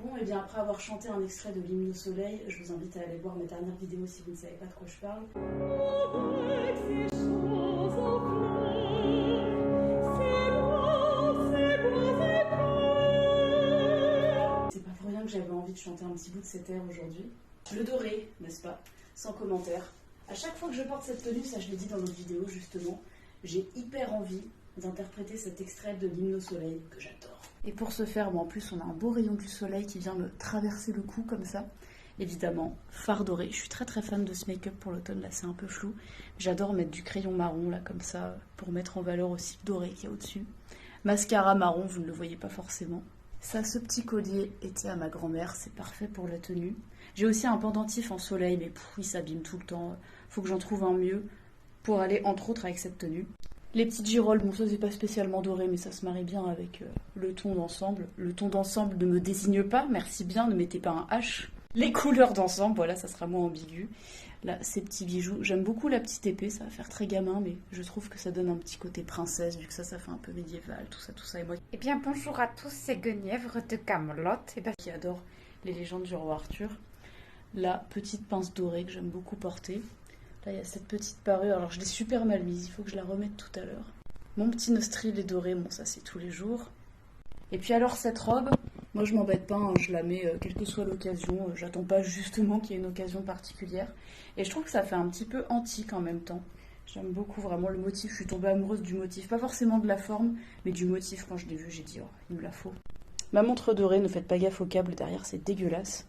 Bon, et bien après avoir chanté un extrait de l'hymne au soleil, je vous invite à aller voir mes dernières vidéos si vous ne savez pas de quoi je parle. C'est pas pour rien que j'avais envie de chanter un petit bout de cet air aujourd'hui. Le doré, n'est-ce pas? Sans commentaire. À chaque fois que je porte cette tenue, ça je l'ai dit dans notre vidéo justement, j'ai hyper envie d'interpréter cet extrait de l'hymne au soleil que j'adore. Et pour ce faire, bon, en plus on a un beau rayon du soleil qui vient me traverser le cou comme ça. Évidemment, fard doré. Je suis très très fan de ce make-up pour l'automne, là c'est un peu flou. J'adore mettre du crayon marron là comme ça pour mettre en valeur aussi le doré qui est au-dessus. Mascara marron, vous ne le voyez pas forcément. Ça, ce petit collier était à ma grand-mère, c'est parfait pour la tenue. J'ai aussi un pendentif en soleil, mais il s'abîme tout le temps. Faut que j'en trouve un mieux pour aller entre autres avec cette tenue. Les petites girolles, bon ça c'est pas spécialement doré, mais ça se marie bien avec le ton d'ensemble. Le ton d'ensemble ne me désigne pas, merci bien, ne mettez pas un H. Les couleurs d'ensemble, voilà, ça sera moins ambigu. Là, ces petits bijoux, j'aime beaucoup la petite épée, ça va faire très gamin, mais je trouve que ça donne un petit côté princesse, vu que ça fait un peu médiéval, tout ça, et moi. Eh bien bonjour à tous, c'est Guenièvre de Camelot. Qui adore les légendes du roi Arthur. La petite pince dorée que j'aime beaucoup porter. Là, il y a cette petite parure. Alors, je l'ai super mal mise. Il faut que je la remette tout à l'heure. Mon petit nostril est doré. Bon, ça, c'est tous les jours. Et puis alors, cette robe, moi, je m'embête pas. Hein, je la mets quelle que soit l'occasion. J'attends pas justement qu'il y ait une occasion particulière. Et je trouve que ça fait un petit peu antique en même temps. J'aime beaucoup vraiment le motif. Je suis tombée amoureuse du motif. Pas forcément de la forme, mais du motif. Quand je l'ai vu, j'ai dit, oh, il me la faut. Ma montre dorée, ne faites pas gaffe au câble derrière, c'est dégueulasse.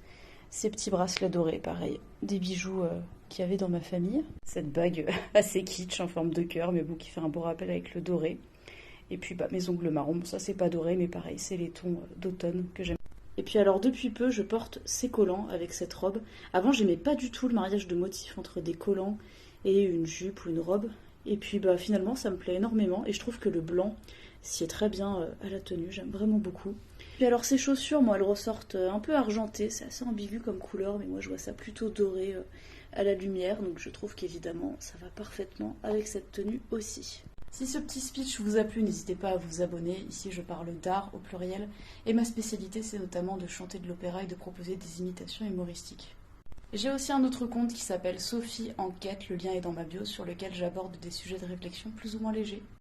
Ces petits bracelets dorés, pareil. Des bijoux qu'il y avait dans ma famille. Cette bague assez kitsch en forme de cœur, mais bon, qui fait un beau rappel avec le doré. Et puis mes ongles marrons, bon, ça c'est pas doré, mais pareil, c'est les tons d'automne que j'aime. Et puis alors, depuis peu, je porte ces collants avec cette robe. Avant, j'aimais pas du tout le mariage de motifs entre des collants et une jupe ou une robe. Et puis finalement, ça me plaît énormément. Et je trouve que le blanc sied très bien à la tenue, j'aime vraiment beaucoup. Puis alors ces chaussures, moi, elles ressortent un peu argentées, c'est assez ambigu comme couleur, mais moi je vois ça plutôt doré à la lumière, donc je trouve qu'évidemment ça va parfaitement avec cette tenue aussi. Si ce petit speech vous a plu, n'hésitez pas à vous abonner, ici je parle d'art au pluriel, et ma spécialité c'est notamment de chanter de l'opéra et de proposer des imitations humoristiques. J'ai aussi un autre compte qui s'appelle Sophie Enquête, le lien est dans ma bio, sur lequel j'aborde des sujets de réflexion plus ou moins légers.